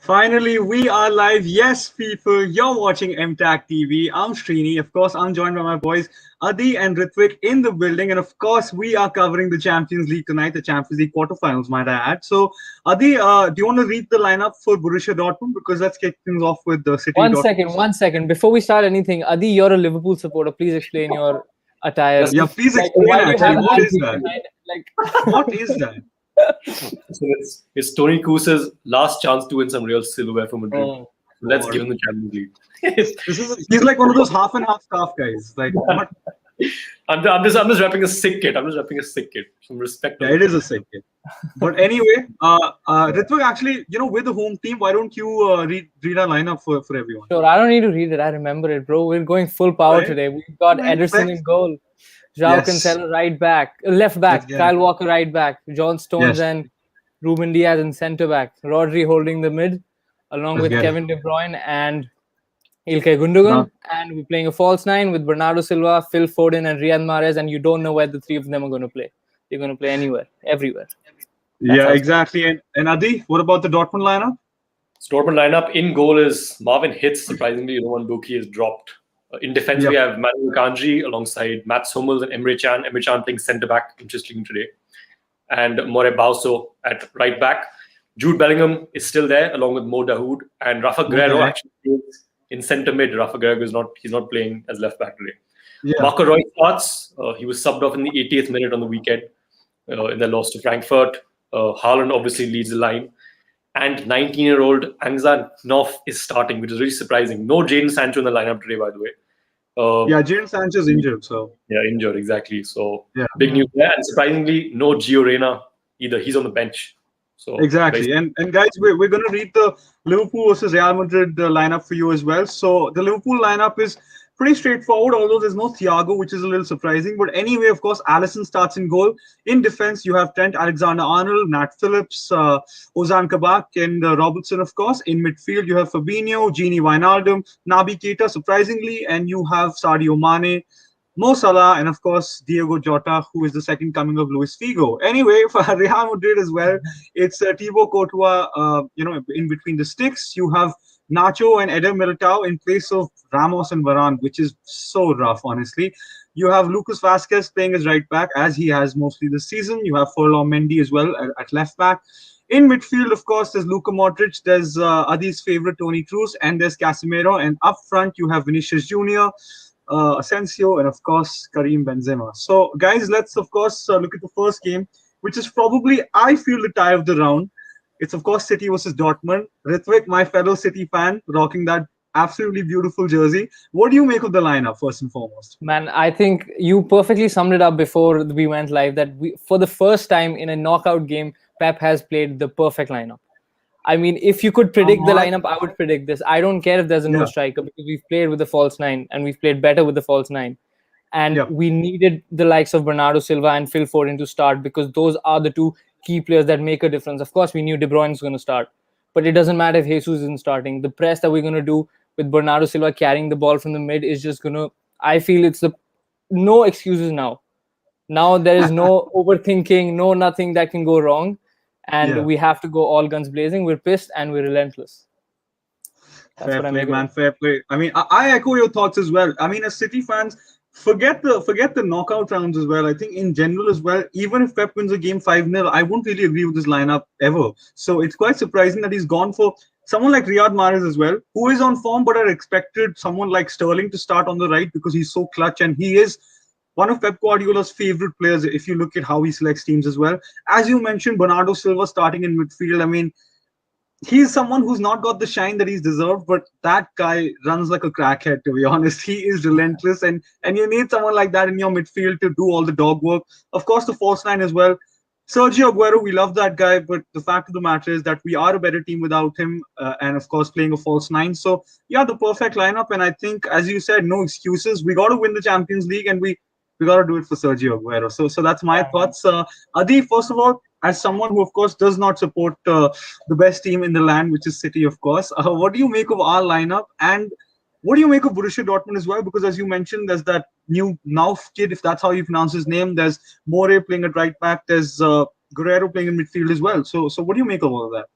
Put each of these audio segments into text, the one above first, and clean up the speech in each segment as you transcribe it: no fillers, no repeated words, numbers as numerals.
Finally, we are live. Yes, people, you're watching MTAC TV. I'm Srini. Of course, I'm joined by my boys Adi and Ritvik in the building. And of course, we are covering the Champions League tonight, the Champions League quarterfinals, might I add. So, Adi, do you want to read the lineup for Borussia Dortmund? Because let's kick things off with the City One Dortmund. second, 1 second. Before we start anything, Adi, you're a Liverpool supporter. Please explain your attire. Yes, Yeah, please Like, explain why do you actually. have an What is antique that? tonight? Like, What is that? so it's Tony Kroos's last chance to win some real silverware for Madrid. oh, Let's God. give him the Champions League. He's like one of those half and half staff guys. Like, what? I'm just wrapping a sick kit. Some respect. Yeah, it is a sick kid. But anyway, Ritvik, actually, we're the home team. Why don't you read our lineup for everyone? sure. I don't need to read it. I remember it, bro. We're going full power Right. today. We've got Right. Ederson in goal, João Yes. Cancelo right back, left back, Let's get Kyle it. Walker right back, John Stones Yes. and Ruben Diaz in centre back, Rodri holding the mid, along Let's with get it. Kevin De Bruyne and Ilkay Gundogan, and we're playing a false nine with Bernardo Silva, Phil Foden, and Riyad Mahrez, and you don't know where the three of them are going to play. They're going to play anywhere, everywhere. Yeah, how it's exactly. And Adi, what about the Dortmund lineup? Dortmund lineup in goal is Marvin Hitz. Surprisingly, Roman Buki is dropped. In defense, we Yep. have Manu Kanji alongside Mats Hummels and Emre Can. Emre Can playing centre back, interesting today, and More Bauso at right back. Jude Bellingham is still there along with Mo Dahoud, and Rafa Guerrero Okay. actually plays in centre mid. Rafa Guerrero he's not playing as left back today. Yeah. Marco Reus starts. He was subbed off in the 80th minute on the weekend in their loss to Frankfurt. Haaland obviously leads the line. And 19-year-old Angza Noff is starting, which is really surprising. No Jadon Sancho in the lineup today, by the way. Yeah, Jadon Sancho's injured, so Yeah, injured, exactly. So yeah. big news there. And surprisingly, no Gio Reyna either. He's on the bench. So Exactly. And guys, we're going to read the Liverpool versus Real Madrid lineup for you as well. So the Liverpool lineup is pretty straightforward, although there's no Thiago, which is a little surprising. But anyway, of course, Alisson starts in goal. In defense, you have Trent Alexander-Arnold, Nat Phillips, Ozan Kabak, and Robertson, of course. In midfield, you have Fabinho, Gini Wijnaldum, Naby Keita, surprisingly, and you have Sadio Mane, Mo Salah, and of course Diego Jota, who is the second coming of Luis Figo. Anyway, for Real Madrid as well, it's Thibaut Courtois. In between the sticks, you have Nacho and Eder Militao in place of Ramos and Varane, which is so rough, honestly. You have Lucas Vasquez playing as right back, as he has mostly this season. You have Ferland Mendy as well at left back. In midfield, of course, there's Luka Modric, there's Adi's favorite Toni Kroos, and there's Casemiro. And up front, you have Vinicius Junior, Asensio, and of course Karim Benzema. So, guys, let's of course look at the first game, which is probably, I feel, the tie of the round. It's of course City versus Dortmund. Ritvik, my fellow City fan, rocking that absolutely beautiful jersey. What do you make of the lineup, first and foremost? Man, I think you perfectly summed it up before we went live that for the first time in a knockout game, Pep has played the perfect lineup. I mean, if you could predict the lineup, I would predict this. I don't care if there's a no Yeah. striker because we've played with the false nine and we've played better with the false nine. And Yeah. we needed the likes of Bernardo Silva and Phil Foden to start because those are the two key players that make a difference. Of course, we knew De Bruyne is going to start, but it doesn't matter if Jesus isn't starting. The press that we're going to do with Bernardo Silva carrying the ball from the mid is just going to, I feel it's no excuses now. Now there is no overthinking, no nothing that can go wrong. And Yeah. we have to go all guns blazing. We're pissed and we're relentless. That's Fair what I play, make of man. it. Fair play. I mean, I echo your thoughts as well. I mean, as City fans, forget the knockout rounds as well. I think in general as well, even if Pep wins a game 5-0, I won't really agree with this lineup ever. So it's quite surprising that he's gone for someone like Riyad Mahrez as well, who is on form, but I expected someone like Sterling to start on the right because he's so clutch and he is one of Pep Guardiola's favorite players if you look at how he selects teams as well. As you mentioned, Bernardo Silva starting in midfield. I mean, he's someone who's not got the shine that he's deserved, but that guy runs like a crackhead, to be honest. He is relentless, and you need someone like that in your midfield to do all the dog work. Of course, the false line as well. Sergio Aguero, we love that guy, but the fact of the matter is that we are a better team without him, and of course, playing a false nine. So, yeah, the perfect lineup, and I think, as you said, no excuses. We got to win the Champions League, and we got to do it for Sergio Aguero. So that's my thoughts. Adi, first of all, as someone who, of course, does not support the best team in the land, which is City, of course, what do you make of our lineup? And what do you make of Borussia Dortmund as well? Because as you mentioned, there's that new Nauf kid, if that's how you pronounce his name. There's More playing at right back. There's Guerrero playing in midfield as well. So what do you make of all of that?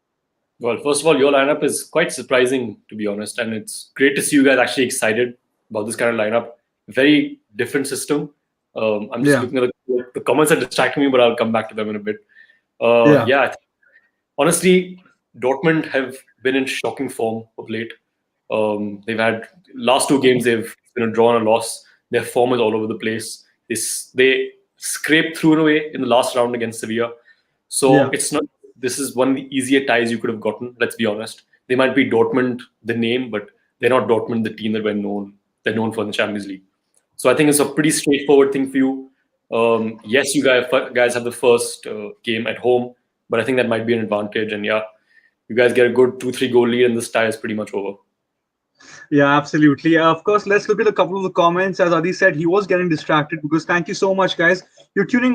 Well, first of all, your lineup is quite surprising, to be honest, and it's great to see you guys actually excited about this kind of lineup. Very different system. I'm just Yeah, looking at the comments are distracting me, but I'll come back to them in a bit. yeah, Yeah, honestly, Dortmund have been in shocking form of late. They've had last two games they've been a draw and a loss. Their form is all over the place. They scraped through in a way in the last round against Sevilla. So yeah. it's not. This is one of the easier ties you could have gotten. Let's be honest. They might be Dortmund the name, but they're not Dortmund the team that we're known. They're known for in the Champions League. So I think it's a pretty straightforward thing for you. Yes, you guys have the first game at home, but I think that might be an advantage. And yeah, you guys get a good 2-3 goal lead, and this tie is pretty much over. Yeah, absolutely. Of course, let's look at a couple of the comments. As Adi said, he was getting distracted because thank you so much, guys. You're tuning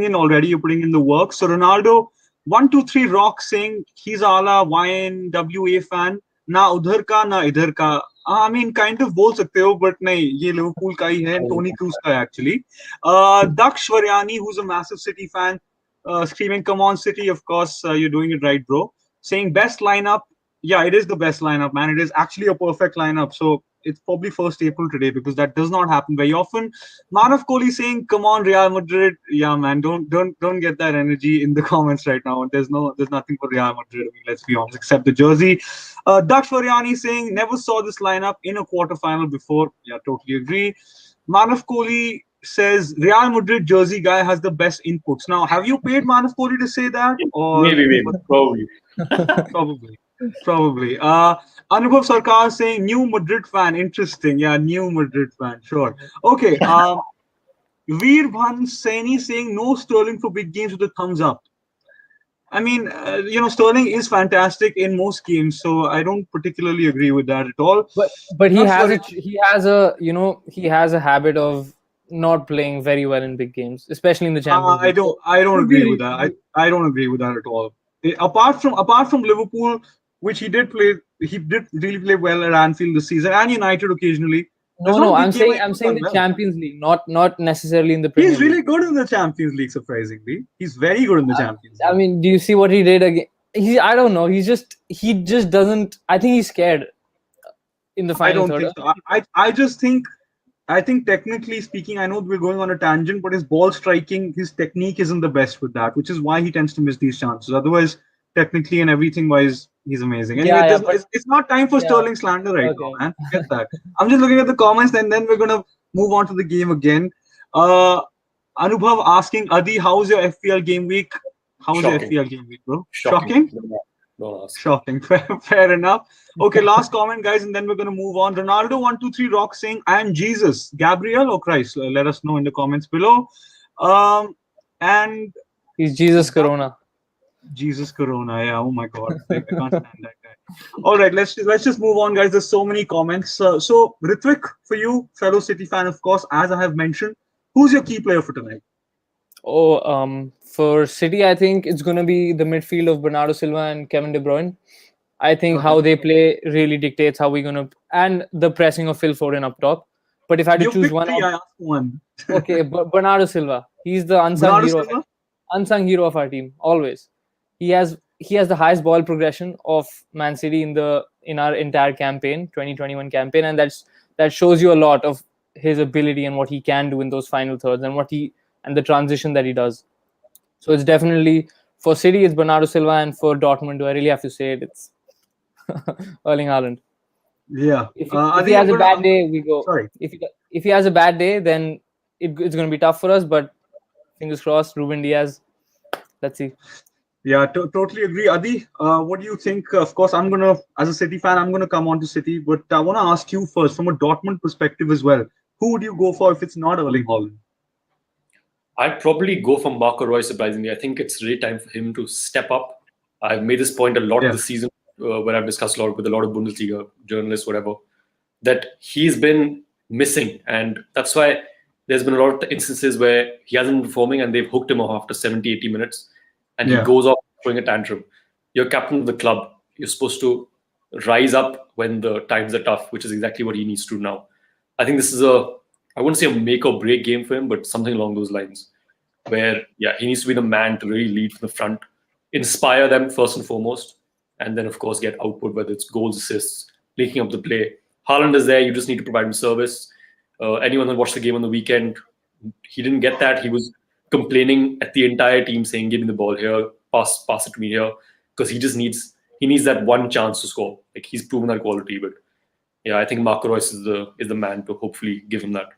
in already. You're putting in the work. So Ronaldo, 123 Rock saying he's ala YNWA fan. Na udhar ka, na idhar ka. I mean, kind of बोल सकते हो, but नहीं, ये Liverpool का ही है, Tony Cruz का है actually. Daksh Varyani, who's a massive City fan, screaming, "Come on, City!" Of course, you're doing it right, bro. Saying best lineup. Yeah, it is the best lineup, man. It is actually a perfect lineup. So it's probably 1st April today because that does not happen very often. Manav Kohli saying, "Come on, Real Madrid." Yeah, man, don't get that energy in the comments right now. There's nothing for Real Madrid. I mean, let's be honest, except the jersey. Daksh Varyani saying, "Never saw this lineup in a quarterfinal before." Yeah, totally agree. Manav Kohli says Real Madrid jersey guy has the best inputs. Now, have you paid Manav Kohli to say that, or Maybe, probably. probably? Probably. Anubhav Sarkar saying new Madrid fan. Interesting. Yeah, new Madrid fan. Sure. Okay. Veer Bhan Saini saying no Sterling for big games with a thumbs up. I mean, Sterling is fantastic in most games, so I don't particularly agree with that at all. But he That's has very, he has a habit of not playing very well in big games, especially in the Champions I League. don't So I don't could agree with be that. I don't agree with that at all. Apart from Liverpool, which he did really play well at Anfield this season, and United occasionally. There's not no. a big game where I'm he's saying done the well. Champions League, not necessarily in the Premier He's League. really good in the Champions League, surprisingly. He's very good in the Champions I League. mean, do you see what he did again? I don't know. He just doesn't. I think he's scared in the I final don't third. think so. I just think I think technically speaking, I know we're going on a tangent, but his ball striking, his technique isn't the best with that, which is why he tends to miss these chances. Otherwise, technically and everything wise, he's amazing. Anyway, Yeah, but it's not time for yeah, Sterling slander right now, okay. man. Forget that. I'm just looking at the comments, and then we're gonna move on to the game again. Uh, Anubhav asking Adi, how's your FPL game week? How's your Shocking. FPL game week, bro? Shocking. Shocking? Don't ask. Shocking. Fair enough. Okay, last comment, guys, and then we're going to move on. Ronaldo123 Rock saying, "I am Jesus." Gabriel or Christ? Let us know in the comments below. And He's Jesus that Corona. Jesus Corona. Yeah. Oh my God. I can't stand that guy. All right, let's just move on, guys. There's so many comments. So Ritvik, for you, fellow City fan, of course, as I have mentioned, who's your key player for tonight? Oh, for City, I think it's going to be the midfield of Bernardo Silva and Kevin De Bruyne. I think Okay. how they play really dictates how we're going to, and the pressing of Phil Foden up top. But if I had to You choose picked one, three. I asked one. okay, Bernardo Silva. He's the Bernardo Silva. unsung hero of our team. Always, he has the highest ball progression of Man City in our entire campaign, 2021 campaign, and that shows you a lot of his ability and what he can do in those final thirds and the transition that he does. So it's definitely for City, it's Bernardo Silva, and for Dortmund, do I really have to say it? It's Erling Haaland. Yeah. If he Adi, has a bad day, we go. sorry. If he has a bad day, then it's going to be tough for us. But fingers crossed, Ruben Diaz. Let's see. Yeah, totally agree. Adi, what do you think? Of course, as a City fan, I'm gonna come on to City, but I want to ask you first, from a Dortmund perspective as well. Who would you go for if it's not Erling Haaland? I'd probably go for Marco Roy, surprisingly. I think it's really time for him to step up. I've made this point a lot Yeah, this season when I've discussed a lot with a lot of Bundesliga journalists, whatever, that he's been missing. And that's why there's been a lot of instances where he hasn't been performing and they've hooked him off after 70, 80 minutes and he yeah, goes off throwing a tantrum. You're captain of the club. You're supposed to rise up when the times are tough, which is exactly what he needs to do now. I think this is I wouldn't say a make or break game for him, but something along those lines where, yeah, he needs to be the man to really lead from the front, inspire them first and foremost, and then of course get output, whether it's goals, assists, linking up the play. Haaland is there. You just need to provide him service. Anyone that watched the game on the weekend, he didn't get that. He was complaining at the entire team, saying, "Give me the ball here, pass it to me here," because he needs that one chance to score. Like, he's proven that quality. But yeah, I think Marco Reus is the man to hopefully give him that.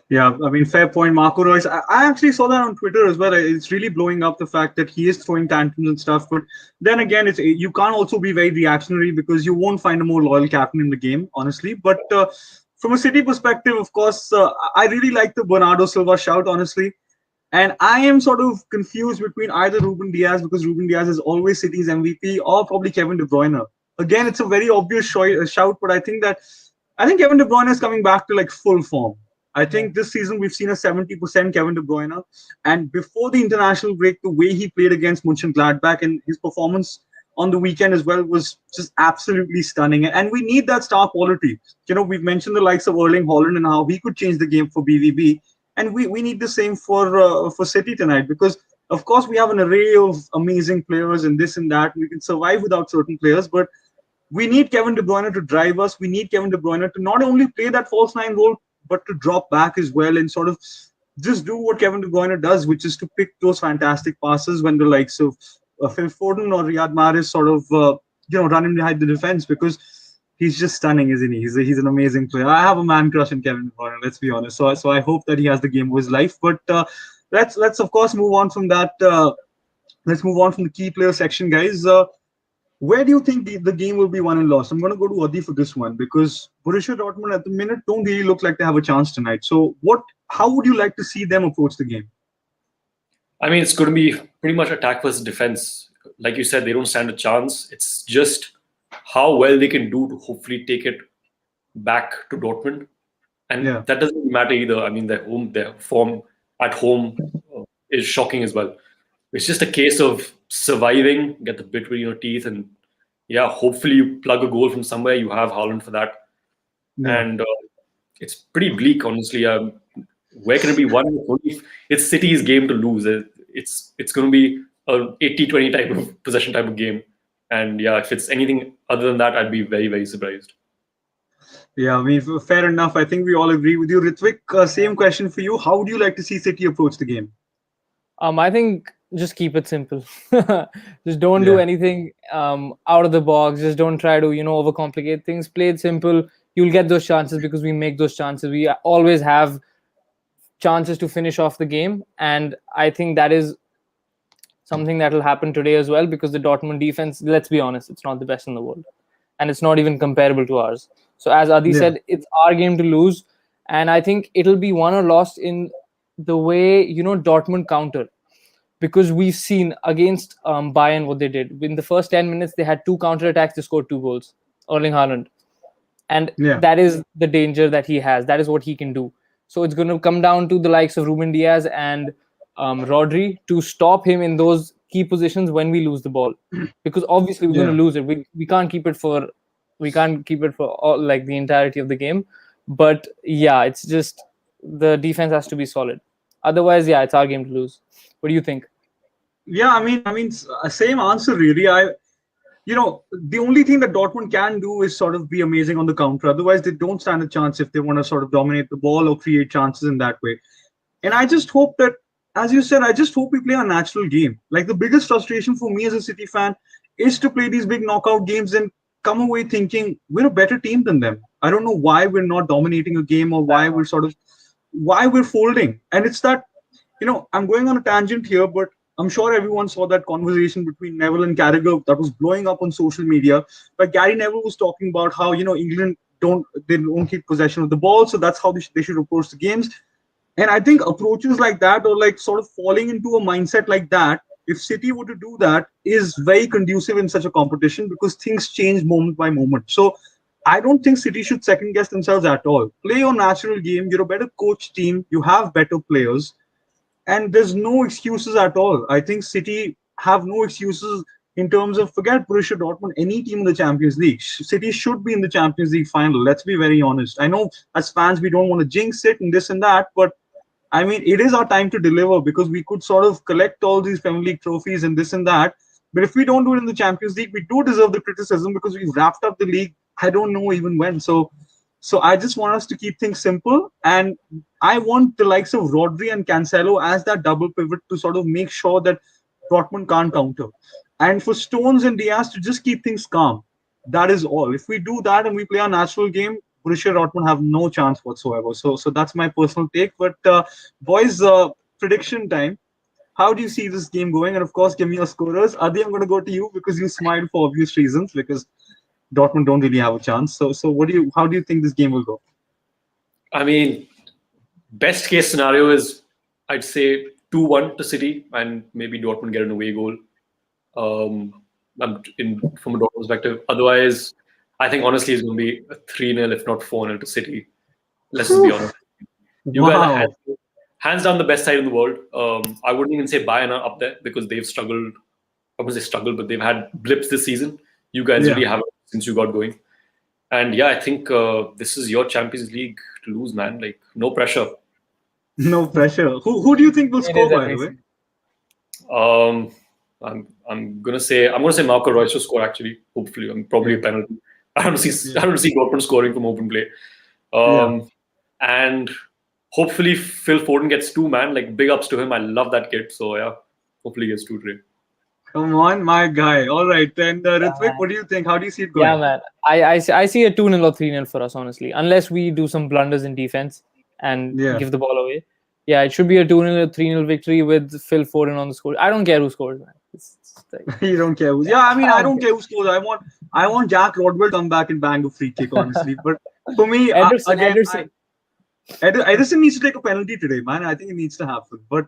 Yeah, I mean, fair point, Marco Reus. I actually saw that on Twitter as well. It's really blowing up the fact that he is throwing tantrums and stuff. But then again, you can't also be very reactionary because you won't find a more loyal captain in the game, honestly. But from a City perspective, of course, I really like the Bernardo Silva shout, honestly. And I am sort of confused between either Ruben Diaz, because Ruben Diaz is always City's MVP, or probably Kevin De Bruyne. Again, it's a very obvious shout, but I think Kevin De Bruyne is coming back to like full form. I think this season we've seen a 70% Kevin De Bruyne, and before the international break, the way he played against Mönchengladbach and his performance on the weekend as well was just absolutely stunning. And we need that star quality. We've mentioned the likes of Erling Haaland and how he could change the game for BVB, and we need the same for City tonight, because of course we have an array of amazing players and this and that. We can survive without certain players, but we need Kevin De Bruyne to drive us. We need Kevin De Bruyne to not only play that false nine role, but to drop back as well and sort of just do what Kevin De Bruyne does, which is to pick those fantastic passes when the likes of Phil Foden or Riyad Mahrez sort of run him behind the defense, because he's just stunning, isn't he? He's an amazing player. I have a man crush on Kevin De Bruyne, let's be honest. So I hope that he has the game of his life. But let's of course move on from that. Let's move on from the key player section, guys. Where do you think the game will be won and lost? I'm going to go to Adi for this one, because Borussia Dortmund at the minute don't really look like they have a chance tonight. So how would you like to see them approach the game? I mean, it's going to be pretty much attack versus defense. Like you said, they don't stand a chance. It's just how well they can do to hopefully take it back to Dortmund. And that doesn't matter either. I mean, their form at home is shocking as well. It's just a case of surviving, get the bit between your teeth, and hopefully you plug a goal from somewhere. You have Haaland for that. And it's pretty bleak, honestly. Where can it be won? It's City's game to lose. It's going to be an 80-20 type of possession type of game. And if it's anything other than that, I'd be very, very surprised. Yeah, I mean, fair enough. I think we all agree with you. Ritvik, same question for you. How would you like to see City approach the game? I think just keep it simple. Just don't do anything out of the box. Just don't try to, overcomplicate things. Play it simple. You'll get those chances because we make those chances. We always have chances to finish off the game. And I think that is something that will happen today as well, because the Dortmund defense, let's be honest, it's not the best in the world. And it's not even comparable to ours. So as Adi said, it's our game to lose. And I think it'll be won or lost in the way, Dortmund counter. Because we've seen against Bayern what they did. In the first 10 minutes, they had 2 counterattacks. They scored 2 goals. Erling Haaland. And that is the danger that he has. That is what he can do. So it's going to come down to the likes of Ruben Diaz and Rodri to stop him in those key positions when we lose the ball. Because obviously we're going to lose it. We can't keep it for all, like, the entirety of the game. But it's just the defense has to be solid. Otherwise, it's our game to lose. What do you think? Yeah, I mean, same answer really. The only thing that Dortmund can do is sort of be amazing on the counter. Otherwise, they don't stand a chance if they want to sort of dominate the ball or create chances in that way. And I just hope that, as you said, I just hope we play a natural game. Like, the biggest frustration for me as a City fan is to play these big knockout games and come away thinking we're a better team than them. I don't know why we're not dominating a game, or why we're folding. And it's that, I'm going on a tangent here, but I'm sure everyone saw that conversation between Neville and Carragher that was blowing up on social media. But Gary Neville was talking about how, England don't keep possession of the ball, so that's how they should approach the games. And I think approaches like that, or like sort of falling into a mindset like that, if City were to do that, is very conducive in such a competition, because things change moment by moment. So I don't think City should second guess themselves at all. Play your natural game. You're a better coach team. You have better players. And there's no excuses at all. I think City have no excuses in terms of, forget Borussia Dortmund, any team in the Champions League. City should be in the Champions League final. Let's be very honest. I know as fans, we don't want to jinx it and this and that, but I mean, it is our time to deliver, because we could sort of collect all these Premier League trophies and this and that. But if we don't do it in the Champions League, we do deserve the criticism because we've wrapped up the league. I don't know even when. So I just want us to keep things simple, and I want the likes of Rodri and Cancelo as that double pivot to sort of make sure that Dortmund can't counter, and for Stones and Diaz to just keep things calm. That is all. If we do that and we play our natural game, Borussia Dortmund have no chance whatsoever. So that's my personal take. But boys, prediction time. How do you see this game going? And of course, give me your scorers. Adi, I'm going to go to you because you smiled for obvious reasons because Dortmund don't really have a chance. So what do you? How do you think this game will go? I mean, best case scenario is I'd say 2-1 to City and maybe Dortmund get an away goal. From a Dortmund perspective. Otherwise, I think honestly it's going to be a 3-0, if not 4-0 to City. Let's just be honest. You guys are hands down the best side in the world. I wouldn't even say Bayern are up there because they've struggled. I wouldn't say struggled, but they've had blips this season. You guys really haven't since you got going. And yeah, I think this is your Champions League to lose, man. Like, no pressure. No pressure. Who do you think will score, by the way? I'm gonna say Marco Reus to score actually. Hopefully, probably a penalty. I don't see Dortmund scoring from open play. And hopefully Phil Foden gets 2, man. Like, big ups to him. I love that kid. So yeah, hopefully he gets 2 today. Come on, my guy. All right, then Ritvik, what do you think? How do you see it going? Yeah, man. I see a 2-0 or 3-0 for us, honestly, unless we do some blunders in defense and give the ball away. Yeah, it should be a 2-0 or 3-0 victory with Phil Foden on the score. I don't care who scores, man. It's like, you don't care who? Yeah, I mean, I don't care who scores. I want Jack Rodwell come back and bang a free kick, honestly. But for me, Ederson needs to take a penalty today, man. I think it needs to happen. But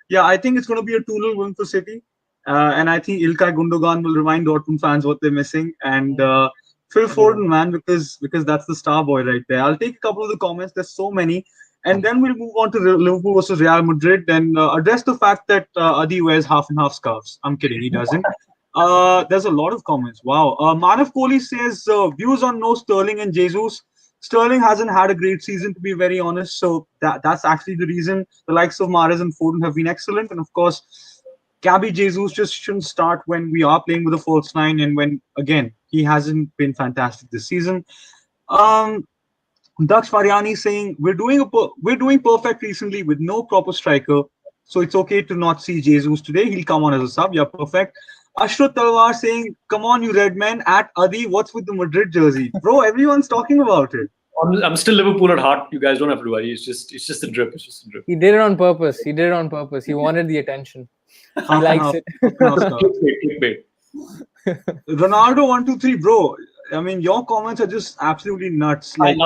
yeah, I think it's going to be a 2-0 win for City. And I think Ilkay Gundogan will remind Dortmund fans what they're missing. And Phil Foden, man, because that's the star boy right there. I'll take a couple of the comments. There's so many. And then we'll move on to Liverpool versus Real Madrid and address the fact that Adi wears half and half scarves. I'm kidding, he doesn't. There's a lot of comments. Wow. Manav Kohli says, views on no Sterling and Jesus. Sterling hasn't had a great season, to be very honest. So that's actually the reason the likes of Mahrez and Foden have been excellent. And of course, Gabby Jesus just shouldn't start when we are playing with a false nine and when, again, he hasn't been fantastic this season. Daksh Variani saying we're doing perfect recently with no proper striker, so it's okay to not see Jesus today. He'll come on as a sub. Yeah, perfect. Ashrat Talwar saying, "Come on, you red men at Adi. What's with the Madrid jersey, bro? Everyone's talking about it." I'm still Liverpool at heart. You guys don't have to worry. It's just a drip. It's just a drip. He did it on purpose. He wanted the attention. He likes it. Clickbait. Ronaldo 123, bro. I mean, your comments are just absolutely nuts. Like,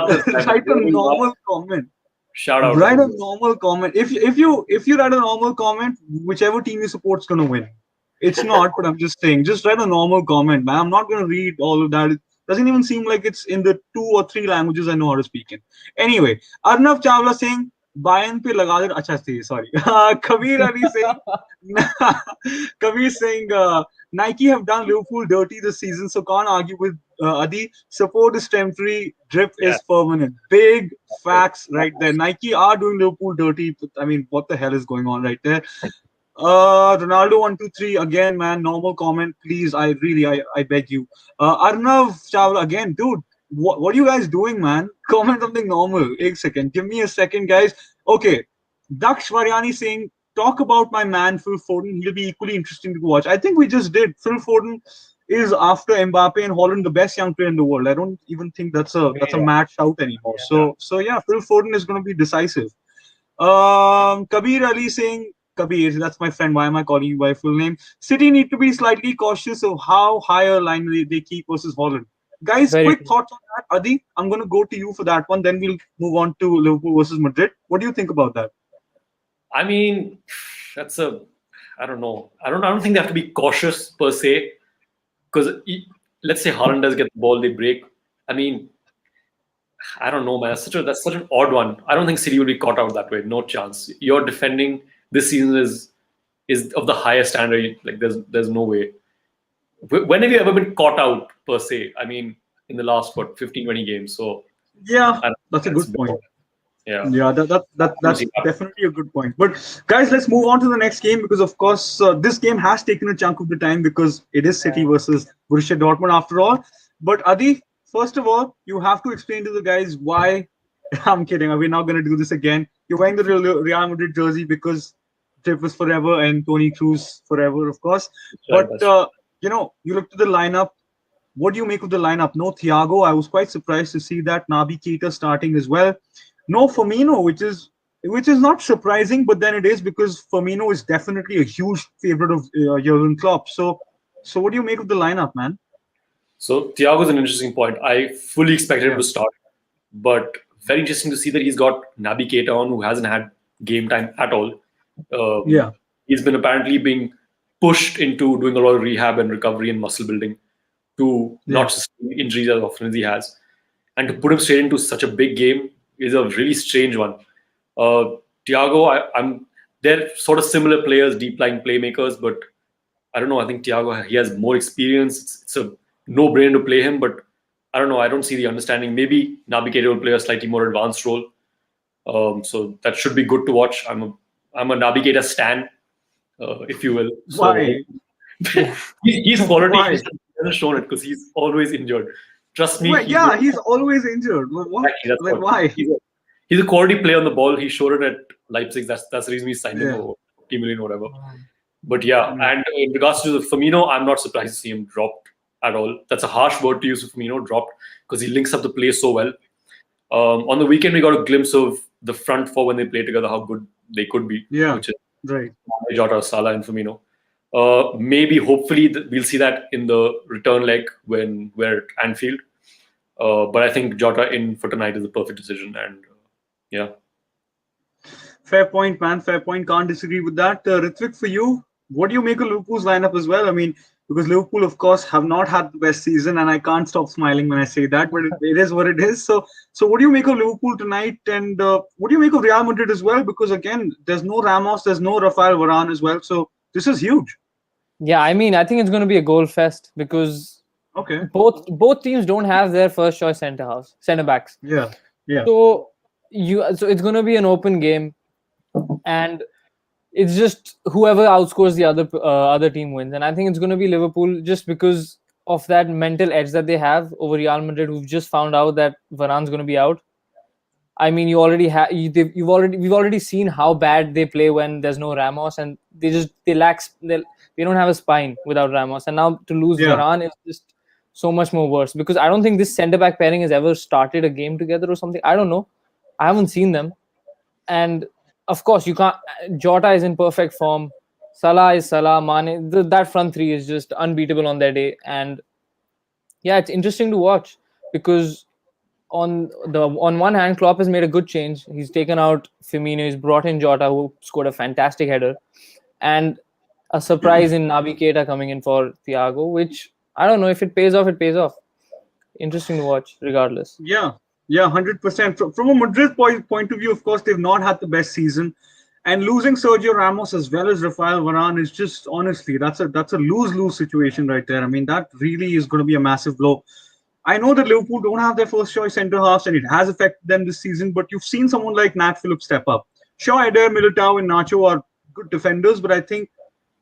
write a normal comment. Shout out. Write a normal comment. If you write a normal comment, whichever team you support's gonna win. It's not, but I'm just saying, just write a normal comment, man. I'm not gonna read all of that. It doesn't even seem like it's in the 2 or 3 languages I know how to speak in. Anyway, Arnav Chawla saying Bayern pe laga de. Acha, sorry. Kabir Ali saying Kabir saying Nike have done Liverpool dirty this season, so can't argue with Adi. Support is temporary, drip is permanent. Big facts right there. Nike are doing Liverpool dirty. I mean, what the hell is going on right there? Ronaldo 123 again, man. Normal comment, please. I beg you. Arnav Chawla again, dude. What are you guys doing, man? Comment something normal. One second. Give me a second, guys. Okay. Daksh Variani saying, talk about my man, Phil Foden. He'll be equally interesting to watch. I think we just did. Phil Foden is, after Mbappe and Haaland, the best young player in the world. I don't even think that's a mad shout anymore. So yeah, Phil Foden is going to be decisive. Kabir Ali saying, Kabir, that's my friend. Why am I calling you by full name? City need to be slightly cautious of how higher line they keep versus Haaland. Guys, quick thoughts on that. Adi, I'm going to go to you for that one. Then we'll move on to Liverpool versus Madrid. What do you think about that? I mean, I don't know. I don't think they have to be cautious per se. Because let's say Haaland does get the ball, they break. I mean, I don't know, man. That's such an odd one. I don't think City will be caught out that way. No chance. Your defending this season is of the highest standard. Like, there's no way. When have you ever been caught out per se? I mean, in the last 15, 20 games. So yeah, that's a good point. Yeah, Yeah, that's definitely a good point. But guys, let's move on to the next game because, of course, this game has taken a chunk of the time because it is City versus Borussia Dortmund after all. But Adi, first of all, you have to explain to the guys why. I'm kidding. We're not going to do this again. You're wearing the Real Madrid jersey because Trip was forever and Tony Cruz forever, of course. that's right. But That's right. you look at the lineup. What do you make of the lineup? No Thiago. I was quite surprised to see that Naby Keita starting as well. No Firmino, which is not surprising, but then it is because Firmino is definitely a huge favorite of Jurgen Klopp. So what do you make of the lineup, man? So Thiago is an interesting point. I fully expected him Yeah, to start, but very interesting to see that he's got Naby Keita on, who hasn't had game time at all. Um, yeah, he's been apparently being pushed into doing a lot of rehab and recovery and muscle building to yeah. not sustain injuries as often as he has. And to put him straight into such a big game is a really strange one. Thiago, I'm they're sort of similar players, deep lying playmakers, but I don't know. I think Thiago he has more experience. It's a no-brainer to play him, but I don't know. I don't see the understanding. Maybe Naby Keita will play a slightly more advanced role, so that should be good to watch. I'm a Naby Keita stan, if you will. So Why? he's quality. He Why? just hasn't shown it because he's always injured. Trust me, Well, yeah, he's always injured. What? exactly that's Like, what why? he's a quality player on the ball. He showed it at Leipzig. That's the reason we signed him Yeah. for 50 million or whatever. But yeah, Yeah. and in regards to the Firmino, I'm not surprised to see him dropped at all. That's a harsh word to use for Firmino, dropped, because he links up the play so well. On the weekend, we got a glimpse of the front four when they play together, how good they could be, Yeah. which is Right. Jota, Salah, and Firmino. Maybe, hopefully, we'll see that in the return leg when we're at Anfield. But I think Jota in for tonight is the perfect decision, and yeah. Fair point, man. Fair point. Can't disagree with that. Ritvik, for you, what do you make of Liverpool's lineup as well? I mean, because Liverpool, of course, have not had the best season, and I can't stop smiling when I say that. But it is what it is. So what do you make of Liverpool tonight, and what do you make of Real Madrid as well? Because again, there's no Ramos, there's no Raphael Varane as well. So this is huge. Yeah, I mean, I think it's going to be a goal fest because Okay. both teams don't have their first choice center backs. Yeah. Yeah. So it's going to be an open game, and it's just whoever outscores the other team wins. And I think it's going to be Liverpool just because of that mental edge that they have over Real Madrid, who've just found out that Varane's going to be out. I mean, you already have we've already seen how bad they play when there's no Ramos, and they don't have a spine without Ramos, and now to lose Yeah. Varane is just so much more worse because I don't think this centre back pairing has ever started a game together or something. I don't know. I haven't seen them, and of course you can't. Jota is in perfect form. Salah is Salah. Mane. That front three is just unbeatable on their day, and yeah, it's interesting to watch because on one hand, Klopp has made a good change. He's taken out Firmino. He's brought in Jota, who scored a fantastic header, and a surprise in Naby Keita coming in for Thiago. Which I don't know if it pays off. It pays off. Interesting to watch, regardless. Yeah, yeah, 100%. From a Madrid point of view, of course, they've not had the best season, and losing Sergio Ramos as well as Rafael Varane is just honestly that's a lose-lose situation right there. I mean, that really is going to be a massive blow. I know that Liverpool don't have their first choice centre halves, and it has affected them this season. But you've seen someone like Nat Phillips step up. Sure, Eder Militao and Nacho are good defenders, but I think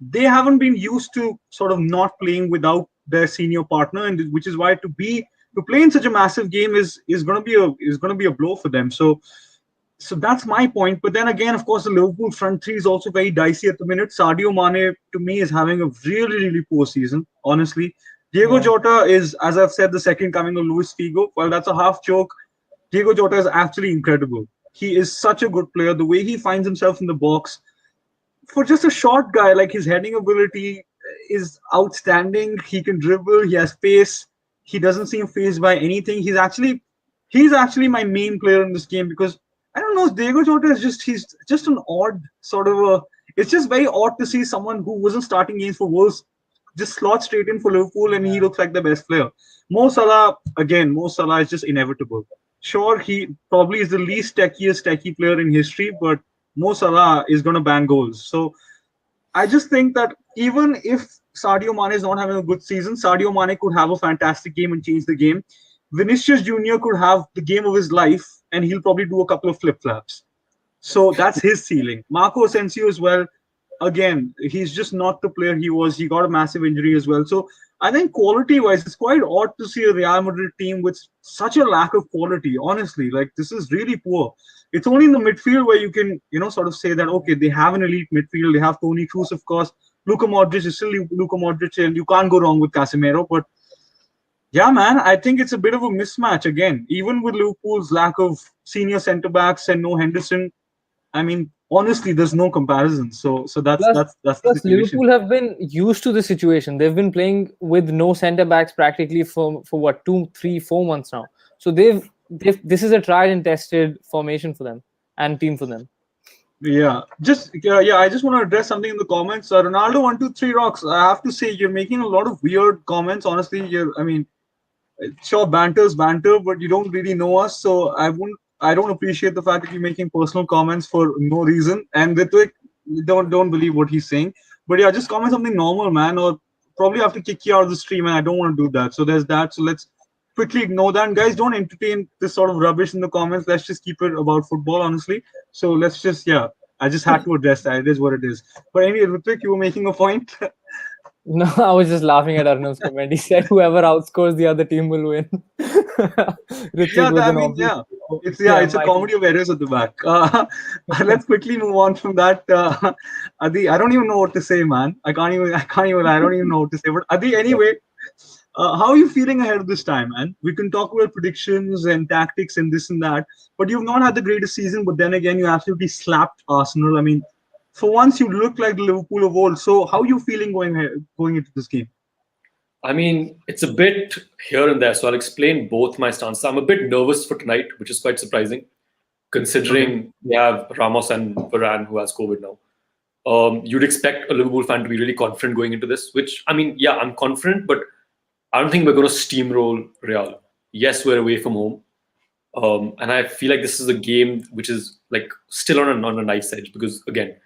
they haven't been used to sort of not playing without their senior partner, and which is why to play in such a massive game is going to be a blow for them. So that's my point. But then again, of course, the Liverpool front three is also very dicey at the minute. Sadio Mane to me is having a really really poor season, honestly. Diego Yeah. Jota is, as I've said, the second coming of Luis Figo. Well, that's a half joke. Diego Jota is actually incredible. He is such a good player. The way he finds himself in the box, for just a short guy, like his heading ability is outstanding. He can dribble. He has pace. He doesn't seem phased by anything. He's actually my main player in this game because I don't know. Diego Jota is he's just an odd sort of a. It's just very odd to see someone who wasn't starting games for Wolves just slot straight in for Liverpool and he looks like the best player. Mo Salah is just inevitable. Sure, he probably is the least techie player in history, but Mo Salah is going to bang goals. So I just think that even if Sadio Mane is not having a good season, Sadio Mane could have a fantastic game and change the game. Vinicius Junior could have the game of his life, and he'll probably do a couple of flip flaps. So that's his ceiling. Marco Asensio as well. Again, he's just not the player he was. He got a massive injury as well. So I think quality-wise, it's quite odd to see a Real Madrid team with such a lack of quality. Honestly, like this is really poor. It's only in the midfield where you can, sort of say that okay, they have an elite midfield. They have Toni Kroos, of course. Luka Modric is still Luka Modric, and you can't go wrong with Casemiro. But yeah, man, I think it's a bit of a mismatch again. Even with Liverpool's lack of senior centre backs and no Henderson, I mean, honestly, there's no comparison. So that's Plus, that's the plus situation. Liverpool have been used to the situation. They've been playing with no centre backs practically for what 2, 3, 4 months now. So they've this is a tried and tested formation for them and team for them. Yeah, I just want to address something in the comments. Ronaldo 123 rocks. I have to say, you're making a lot of weird comments. Honestly, I mean, sure, banter's banter, but you don't really know us, so I don't appreciate the fact that you're making personal comments for no reason. And Ritvik, don't believe what he's saying. But yeah, just comment something normal, man, or probably have to kick you out of the stream, and I don't want to do that. So there's that. So let's quickly ignore that. And guys, don't entertain this sort of rubbish in the comments. Let's just keep it about football, honestly. So let's just I just had to address that. It is what it is. But anyway, Ritvik, you were making a point. No, I was just laughing at Arnav's comment. He said whoever outscores the other team will win. Ritvik with I an mean, obvious. it's a Mighty. comedy of errors at the back. Let's quickly move on from that. Adi, I don't even know what to say, man. I don't even know what to say. But Adi, anyway, how are you feeling ahead of this time, man? We can talk about predictions and tactics and this and that, but you've not had the greatest season. But then again, you absolutely slapped Arsenal. I mean, for once, you look like the Liverpool of old. So, how are you feeling going into this game? I mean, it's a bit here and there, so I'll explain both my stances. I'm a bit nervous for tonight, which is quite surprising, Okay. considering we have Ramos and Varane who has COVID now. You'd expect a Liverpool fan to be really confident going into this, which, I mean, yeah, I'm confident, but I don't think we're going to steamroll Real. Yes, we're away from home. And I feel like this is a game which is like still on a knife's edge because, again,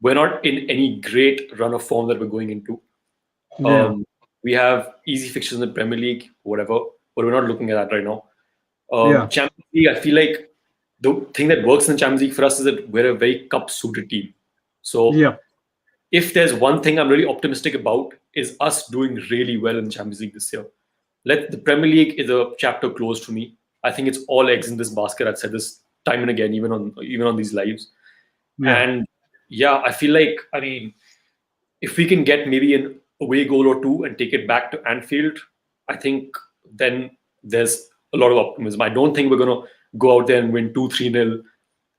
we're not in any great run of form that we're going into. Yeah. We have easy fixtures in the Premier League, whatever, but we're not looking at that right now. Yeah. Champions League, I feel like the thing that works in the Champions League for us is that we're a very cup-suited team. So Yeah. if there's one thing I'm really optimistic about is us doing really well in the Champions League this year. The Premier League is a chapter closed for me. I think it's all eggs in this basket. I've said this time and again, even on these lives. Yeah. And yeah, I feel like if we can get maybe an away goal or two and take it back to Anfield, I think then there's a lot of optimism. I don't think we're going to go out there and win 2-3-0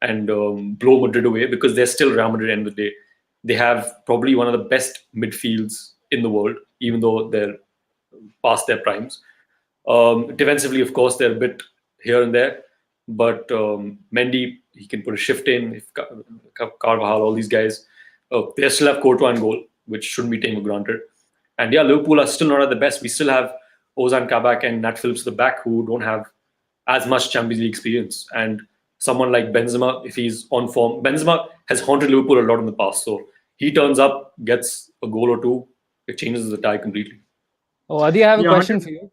and blow Madrid away because they're still Real Madrid at the end of the day. They have probably one of the best midfields in the world, even though they're past their primes. Defensively, of course, they're a bit here and there, but Mendy, he can put a shift in. If Carvajal, all these guys, they still have Courtois and goal, which shouldn't be taken for granted. And yeah, Liverpool are still not at the best. We still have Ozan Kabak and Nat Phillips at the back who don't have as much Champions League experience. And someone like Benzema, if he's on form, Benzema has haunted Liverpool a lot in the past. So he turns up, gets a goal or two, it changes the tie completely. Oh, Adi, I have a Yeah. question for you.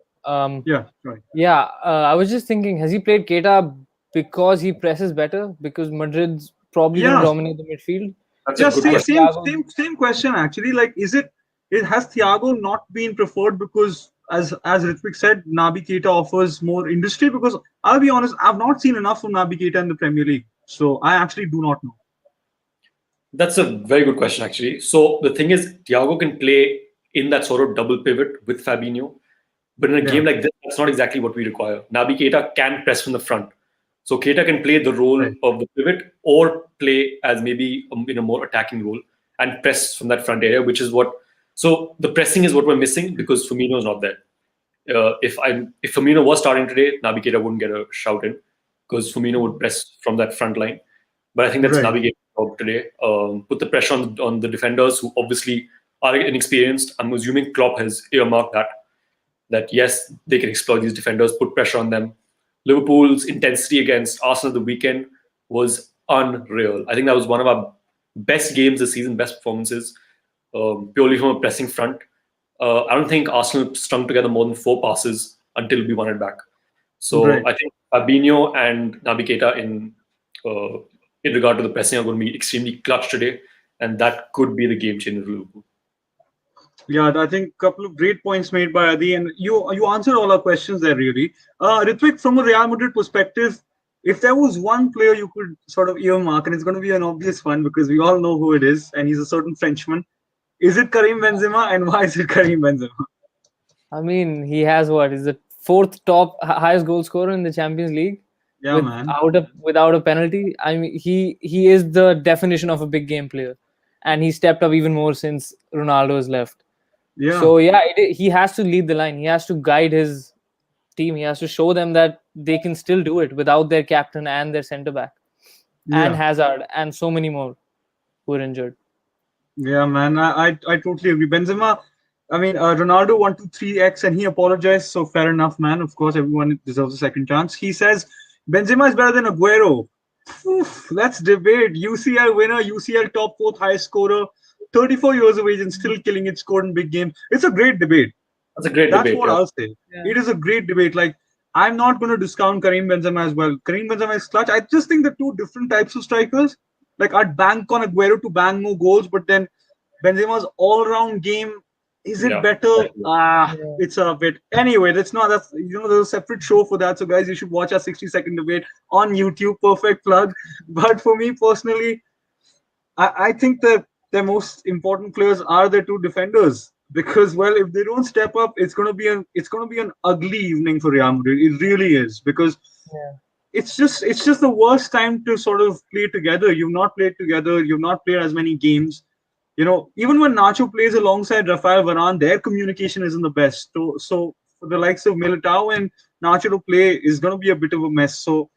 Yeah. Right. Yeah, I was just thinking, has he played Keita because he presses better? Because Madrid's probably going to Yeah. dominate the midfield. That's Yeah. a good Same. question. Same. Thiago, Same question. Actually, like, it has Thiago not been preferred because, as Ritvik said, Naby Keita offers more industry. Because I'll be honest, I've not seen enough from Naby Keita in the Premier League, so I actually do not know. That's a very good question, actually. So the thing is, Thiago can play in that sort of double pivot with Fabinho, but in a Yeah. game like this, that's not exactly what we require. Naby Keita can press from the front. So Keita can play the role Right. of the pivot or play as maybe in a more attacking role and press from that front area, which is what. So the pressing is what we're missing because Firmino is not there. If Firmino was starting today, Naby Keita wouldn't get a shout in because Firmino would press from that front line. But I think that's Right. Naby Keita's job today. Put the pressure on the defenders who obviously are inexperienced. I'm assuming Klopp has earmarked that yes, they can exploit these defenders, put pressure on them. Liverpool's intensity against Arsenal the weekend was unreal. I think that was one of our best games this season, best performances, purely from a pressing front. I don't think Arsenal strung together more than 4 passes until we won it back. So Right. I think Fabinho and Naby Keita in regard to the pressing are going to be extremely clutch today, and that could be the game changer for Liverpool. Yeah, I think a couple of great points made by Adi, and you answered all our questions there really. Ritvik, from a Real Madrid perspective, if there was one player you could sort of earmark, and it's going to be an obvious one because we all know who it is, and he's a certain Frenchman. Is it Karim Benzema, and why is it Karim Benzema? I mean, he has what is the fourth top highest goal scorer in the Champions League Yeah, man. without a penalty. I mean, he is the definition of a big game player, and he stepped up even more since Ronaldo has left. Yeah, So yeah, he has to lead the line. He has to guide his team. He has to show them that they can still do it without their captain and their centre back and yeah. Hazard and so many more who are injured. Yeah, man, I totally agree. Benzema, I mean, Ronaldo 1 2 3 X, and he apologized. So fair enough, man. Of course, everyone deserves a second chance. He says Benzema is better than Aguero. Oof, let's debate. UCL winner, UCL top fourth highest scorer, 34 years of age and still killing it, scored in big games. It's a great debate. That's a great That's debate. what Yeah. I'll say. Yeah. It is a great debate. Like, I'm not going to discount Karim Benzema as well. Karim Benzema is clutch. I just think the two different types of strikers. Like, I'd bank on Aguero to bang more goals, but then Benzema's all-round game, is it Yeah. better? Yeah. It's a bit. Anyway, that's there's a separate show for that. So guys, you should watch our 60-second debate on YouTube. Perfect plug. But for me personally, I think that the most important players are the two defenders because well, if they don't step up, it's gonna be an ugly evening for Real Madrid. It really is because Yeah. it's just the worst time to sort of play together. You've not played together. You've not played as many games. Even when Nacho plays alongside Raphael Varane, their communication isn't the best. So for the likes of Militao and Nacho to play is going to be a bit of a mess. So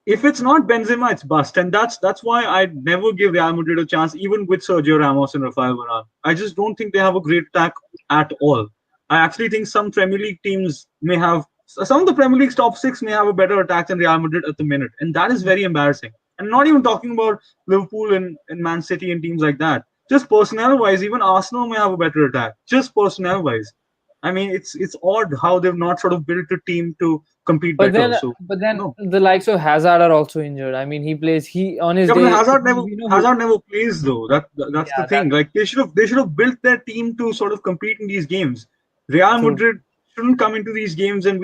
if it's not Benzema, it's bust, and that's why I'd never give Real Madrid a chance, even with Sergio Ramos and Rafael Varane. I just don't think they have a great attack at all. I actually think some Premier League teams may have some of the Premier League's top six may have a better attack than Real Madrid at the minute, and that is very embarrassing. And not even talking about Liverpool and Man City and teams like that. Just personnel wise, even Arsenal may have a better attack. Just personnel wise. I mean, it's odd how they've not sort of built a team to compete But better. then, So but then no. the likes of Hazard are also injured. I mean, he plays. He on his Yeah, but day. Hazard never We know Hazard never plays though. That's the yeah, thing. that's Like they should have built their team to sort of compete in these games. Real true. Madrid shouldn't come into these games and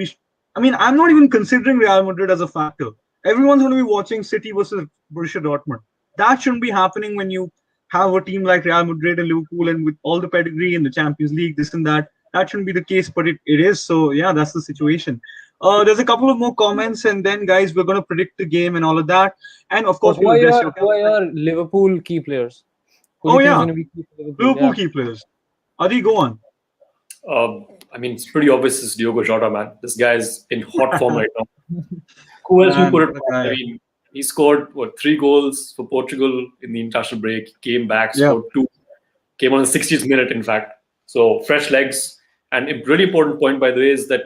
I mean, I'm not even considering Real Madrid as a factor. Everyone's going to be watching City versus Borussia Dortmund. That shouldn't be happening when you have a team like Real Madrid and Liverpool and with all the pedigree in the Champions League, this and that. That shouldn't be the case, but it is. So yeah, that's the situation. There's a couple of more comments, and then guys, we're going to predict the game and all of that. And of So course, we'll address your who are comments. your Liverpool key players? Who do Oh you think is yeah, going to be key for Liverpool? Liverpool Yeah. key players. Adi, go on. I mean, it's pretty obvious it's Diogo Jota, man. This guy's in hot form right now. Who else we Man, put it what a past? I guy. mean, he scored 3 goals for Portugal in the international break. Came back, Yeah, scored two. Came on the 60th minute, in fact. So fresh legs. And a really important point, by the way, is that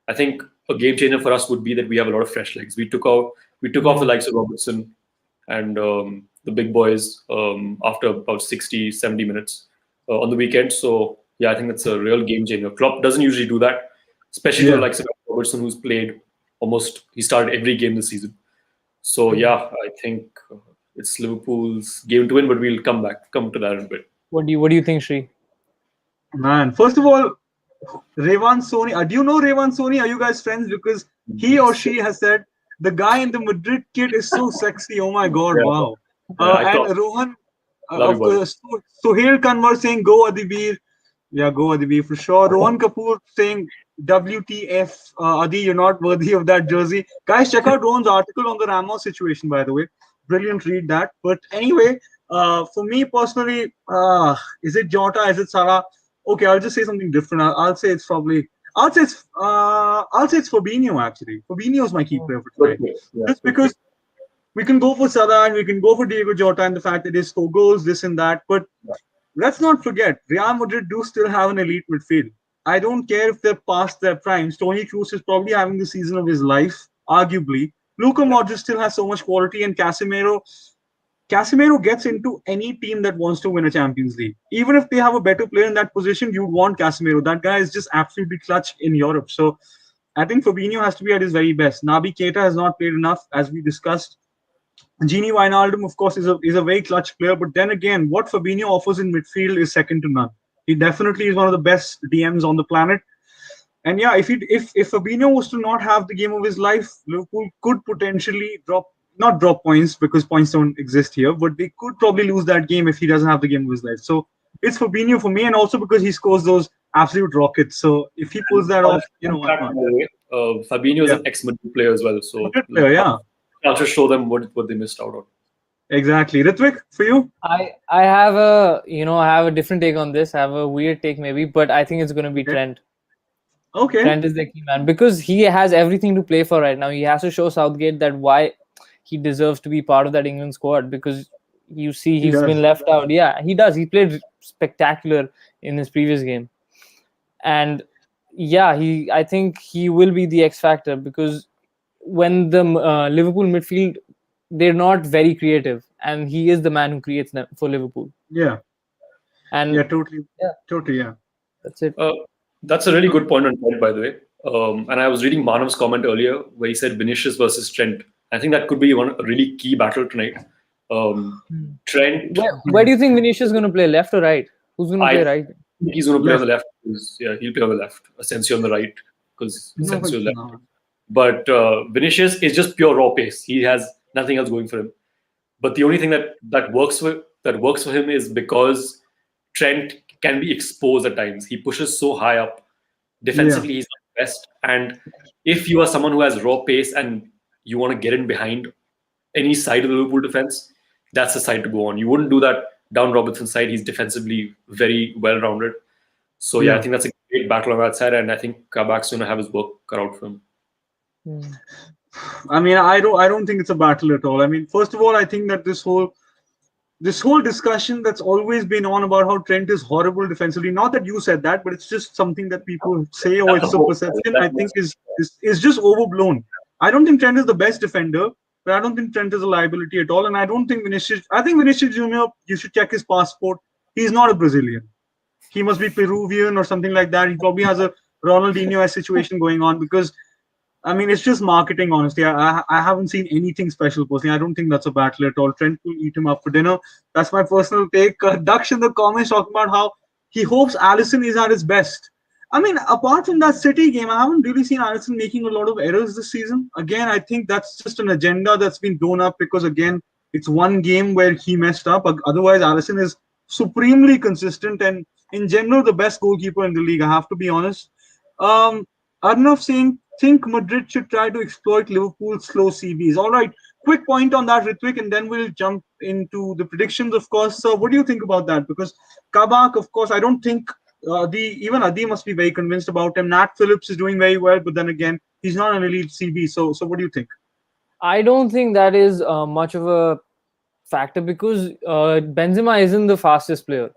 I think a game changer for us would be that we have a lot of fresh legs. We took off the likes of Robertson and the big boys after about 60, 70 minutes on the weekend. So yeah, I think that's a real game changer. Klopp doesn't usually do that, especially for the yeah. likes of Robertson, who's played he started every game this season. So yeah, I think it's Liverpool's game to win, but we'll come to that in a bit. What do you think, Shri? Man, first of all, Revan Soni. Do you know Revan Soni? Are you guys friends? Because he or she has said the guy in the Madrid kit is so sexy. Oh my god, Yeah, wow. I And thought, Rohan, love you, of buddy. course, Sohail Kanwar saying go Adibir. Yeah, go Adibir for sure. Rohan Kapoor saying WTF, Adi, you're not worthy of that jersey. Guys, check out Rohan's article on the Ramos situation, by the way. Brilliant read that. But anyway, for me personally, is it Jota? Is it Salah? Okay, I'll just say something different. I'll say it's probably. I'll say it's Fabinho actually. Fabinho is my key player for Good tonight. pick. Yeah, Just good pick. because we can go for Salah and we can go for Diego Jota and the fact that he score goals, this and that. But let's not forget, Real Madrid do still have an elite midfield. I don't care if they're past their primes. Toni Kroos is probably having the season of his life, arguably. Luka Yeah. Modric still has so much quality, and Casemiro gets into any team that wants to win a Champions League. Even if they have a better player in that position, you'd want Casemiro. That guy is just absolutely clutch in Europe. So I think Fabinho has to be at his very best. Naby Keita has not played enough, as we discussed. Gini Wijnaldum, of course, is a very clutch player. But then again, what Fabinho offers in midfield is second to none. He definitely is one of the best DMs on the planet. And yeah, if Fabinho was to not have the game of his life, Liverpool could potentially not drop points because points don't exist here, but they could probably lose that game if he doesn't have the game of his life. So it's Fabinho for me, and also because he scores those absolute rockets. So if he pulls that off, why not? Fabinho is Yeah, an ex-Madrid player as well, so Madrid player, yeah, I'll just show them what they missed out on. exactly. Ritvik, for you? I have a different take on this. I have a weird take maybe, but I think it's going to be Okay. Trent. Okay. Trent is the key man because he has everything to play for right now. He has to show Southgate that why he deserves to be part of that England squad, because you see He he's does. been left out. Yeah, he does. He played spectacular in his previous game, and yeah, I think he will be the X factor because when the Liverpool midfield, they're not very creative, and he is the man who creates them for Liverpool. Yeah. And Yeah. Totally. yeah, Totally. Yeah. that's it. That's a really good point on Trent, by the way. And I was reading Manav's comment earlier where he said Vinicius versus Trent. I think that could be a really key battle tonight. Trent, Where do you think Vinicius is going to play, left or right? Who's going to play I right? think he's going to play on the Left. left. Yeah, he'll play on the left. Asensio on the right because No, Asensio is left. no. But Vinicius is just pure raw pace. He has nothing else going for him. But the only thing that works for him is because Trent can be exposed at times. He pushes so high up. Defensively, he's not the best. And if you are someone who has raw pace and you want to get in behind any side of the Liverpool defense, that's the side to go on. You wouldn't do that down Robertson's side. He's defensively very well-rounded. So yeah, I think that's a great battle on that side, and I think Kabak's going to have his work cut out for him. I mean, I don't think it's a battle at all. I mean, first of all, I think that this whole discussion that's always been on about how Trent is horrible defensively. Not that you said that, but it's just something that people say, or it's a perception. I think is just overblown. I don't think Trent is the best defender, but I don't think Trent is a liability at all. And I don't think Vinicius. I think Vinicius Junior. You should check his passport. He's not a Brazilian. He must be Peruvian or something like that. He probably has a Ronaldinho situation going on because. I mean, it's just marketing, honestly. I haven't seen anything special personally. I don't think that's a battle at all. Trent will eat him up for dinner. That's my personal take. Daksh in the comments talking about how he hopes Alisson is at his best. I mean, apart from that City game, I haven't really seen Alisson making a lot of errors this season. Again, I think that's just an agenda that's been blown up because, again, it's one game where he messed up. Otherwise, Alisson is supremely consistent and, in general, the best goalkeeper in the league. I have to be honest. Arnav saying, think Madrid should try to exploit Liverpool's slow CBs. All right, quick point on that, Ritvik, and then we'll jump into the predictions, of course. So what do you think about that? Because Kabak, of course, I don't think even Adi must be very convinced about him. Nat Phillips is doing very well, but then again, he's not an elite CB. So what do you think? I don't think that is much of a factor because Benzema isn't the fastest player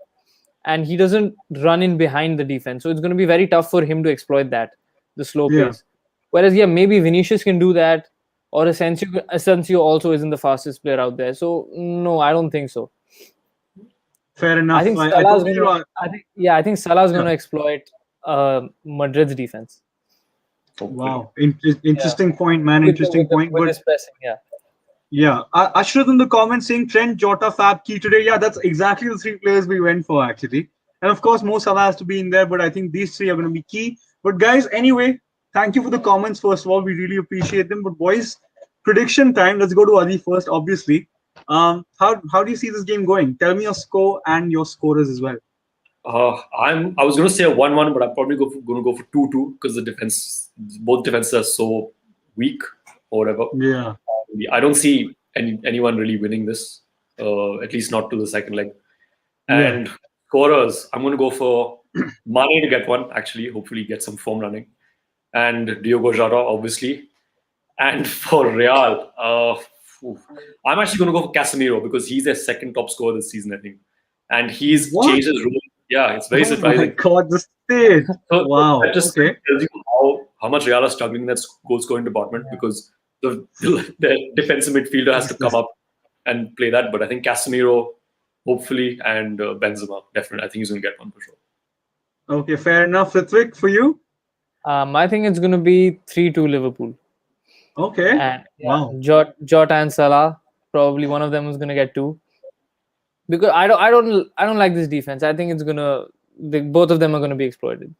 and he doesn't run in behind the defense. So it's going to be very tough for him to exploit that, the slow pace. Whereas, yeah, maybe Vinicius can do that, or Asensio also isn't the fastest player out there. So, no, I don't think so. Fair enough. I think I think Salah's going to exploit Madrid's defense. Wow, interesting point, man. Interesting point. With his pressing, Yeah, Ashrat in the comments saying Trent, Jota, Fab, key today. Yeah, that's exactly the three players we went for, actually. And of course, Mo Salah has to be in there, but I think these three are going to be key. But guys, anyway, thank you for the comments. First of all, we really appreciate them. But boys, prediction time. Let's go to Adi first, obviously. How do you see this game going? Tell me your score and your scorers as well. I was going to say a 1-1, but I'm probably going to go for 2-2 because both defenses are so weak or whatever. Yeah. I don't see anyone really winning this, at least not to the second leg. And scorers, I'm going to go for Mane to get one, actually, hopefully get some form running. And Diogo Jota, obviously. And for Real, I'm actually going to go for Casemiro because he's their second top scorer this season, I think. And he's changed his role. Yeah, it's very surprising. Oh my God, the stage. So wow. That just tells you how much Real are struggling in that goal scoring department because the defensive midfielder has to come up and play that. But I think Casemiro, hopefully, and Benzema, definitely. I think he's going to get one for sure. Okay, fair enough. Ritvik, for you? I think it's going to be 3-2 Liverpool. Okay. And yeah, Wow. Jota and Salah, probably one of them is going to get two. Because I don't like this defense. I think both of them are going to be exploited.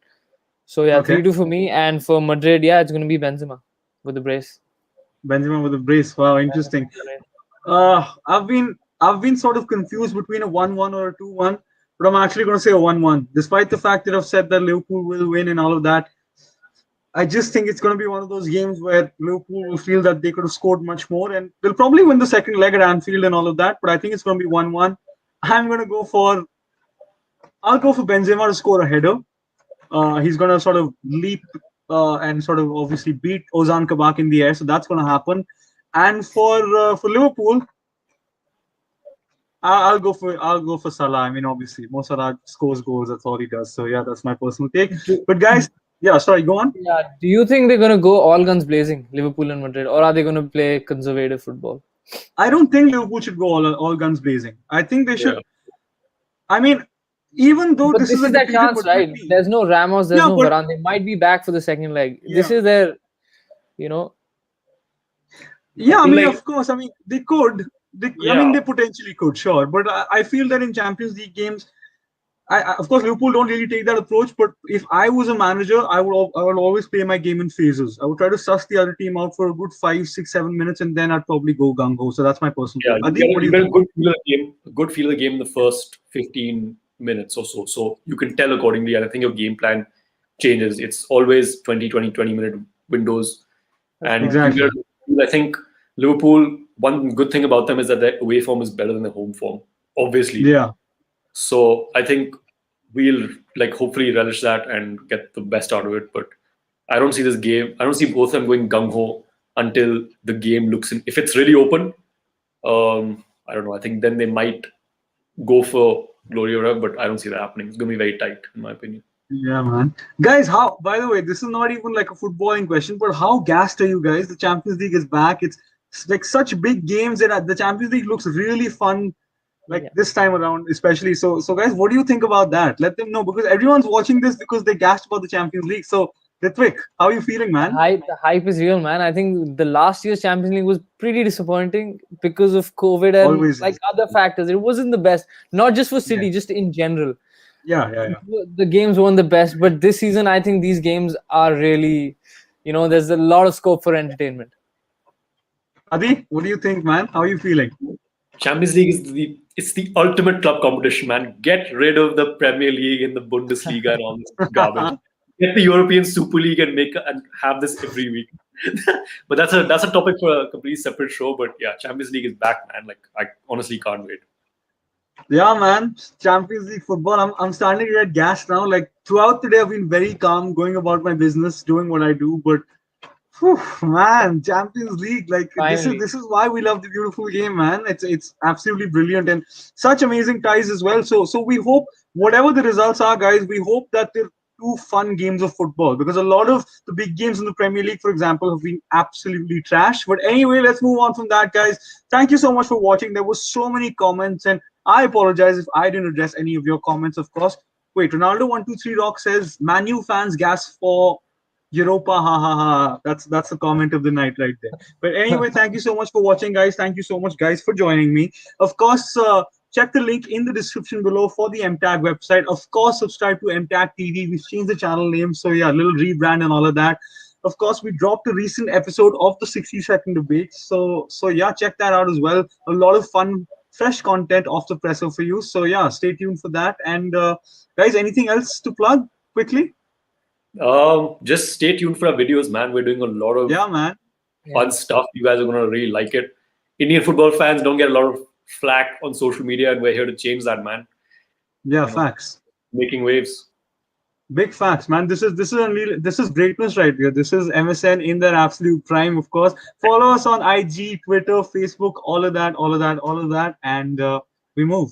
So yeah, Okay. 3-2 for me, and for Madrid, yeah, it's going to be Benzema with the brace. Benzema with a brace. Wow, interesting. I've been sort of confused between a 1-1 or a 2-1, but I'm actually going to say a 1-1. Despite the fact that I've said that Liverpool will win and all of that, I just think it's going to be one of those games where Liverpool will feel that they could have scored much more, and they'll probably win the second leg at Anfield and all of that. But I think it's going to be 1-1. I'm going to go for I'll go for Benzema to score a header. He's going to sort of leap and sort of obviously beat Ozan Kabak in the air, so that's going to happen. And for Liverpool, I'll go for Salah. I mean, obviously, Mo Salah scores goals. That's all he does. So yeah, that's my personal take. Do, But guys, yeah, sorry, go on. yeah, do you think they're going to go all guns blazing, Liverpool and Madrid, or are they going to play conservative football? I don't think Liverpool should go all guns blazing. I think they should. Yeah. I mean, even though But this this is a is their depleted chance, Madrid right? team, There's no Ramos, there's yeah, no but Varane. They might be back for the second leg. This yeah, is their, you know, yeah. I mean, Like, of course. I mean, they could. I mean, yeah, they potentially could, sure. But I feel that in Champions League games, of course, Liverpool don't really take that approach. But if I was a manager, I would always play my game in phases. I would try to suss the other team out for a good 5, 6, 7 minutes, and then I'd probably go gung ho. So that's my personal yeah, take. Adib, what do you you get a think? good feel of the game, a good feel of the game in the first 15 minutes or so. So you can tell accordingly, and I think your game plan changes. It's always 20-20 minute windows. of And course. you get, Exactly. I think Liverpool, one good thing about them is that their away form is better than their home form, obviously. Yeah. So I think we'll like hopefully relish that and get the best out of it. But I don't see this game. I don't see both of them going gung ho until the game looks in. If it's really open, I don't know. I think then they might go for glory or whatever, but I don't see that happening. It's gonna be very tight, in my opinion. Yeah, man. Guys, how, by the way, this is not even like a footballing question, but how gassed are you guys? The Champions League is back. It's like such big games that the Champions League looks really fun, like Yeah. this time around, especially. So guys, what do you think about that? Let them know because everyone's watching this because they gassed about the Champions League. So, Ritvik, how are you feeling, man? The hype is real, man. I think the last year's Champions League was pretty disappointing because of COVID and Always like is. other factors. It wasn't the best, not just for Yeah, City, just in general. yeah. The games weren't the best, but this season, I think these games are really, there's a lot of scope for entertainment. Adi, what do you think, man? How are you feeling? Champions League is the ultimate club competition, man. Get rid of the Premier League and the Bundesliga and all this garbage. Get the European Super League and have this every week. But that's a topic for a completely separate show. But yeah, Champions League is back, man. Like I honestly can't wait. Yeah, man. Champions League football. I'm starting to get gassed now. Like throughout the day, I've been very calm, going about my business, doing what I do. But whew, man, Champions League, like this is Finally. this is why we love the beautiful game, man. It's absolutely brilliant and such amazing ties as well. So we hope whatever the results are, guys, we hope that they're two fun games of football because a lot of the big games in the Premier League, for example, have been absolutely trash. But anyway, let's move on from that, guys. Thank you so much for watching. There was so many comments, and I apologize if I didn't address any of your comments, of course. Wait, Ronaldo123 Rock says Manu fans gas for Europa, ha ha ha. That's the comment of the night right there. But anyway, thank you so much for watching, guys. Thank you so much, guys, for joining me. Of course, check the link in the description below for the MTAG website. Of course, subscribe to MTAG TV. We've changed the channel name, so yeah, a little rebrand and all of that. Of course, we dropped a recent episode of the 60-second debate. So yeah, check that out as well. A lot of fun, fresh content off the presser for you. So yeah, stay tuned for that. And guys, anything else to plug quickly? Just stay tuned for our videos, man. We're doing a lot of Yeah, man. fun stuff. You guys are gonna really like it. Indian football fans don't get a lot of flack on social media, and we're here to change that, man. Yeah, facts. Making waves. Big facts, man. This is greatness right here. This is MSN in their absolute prime, of course. Follow us on IG, Twitter, Facebook, all of that, and we move.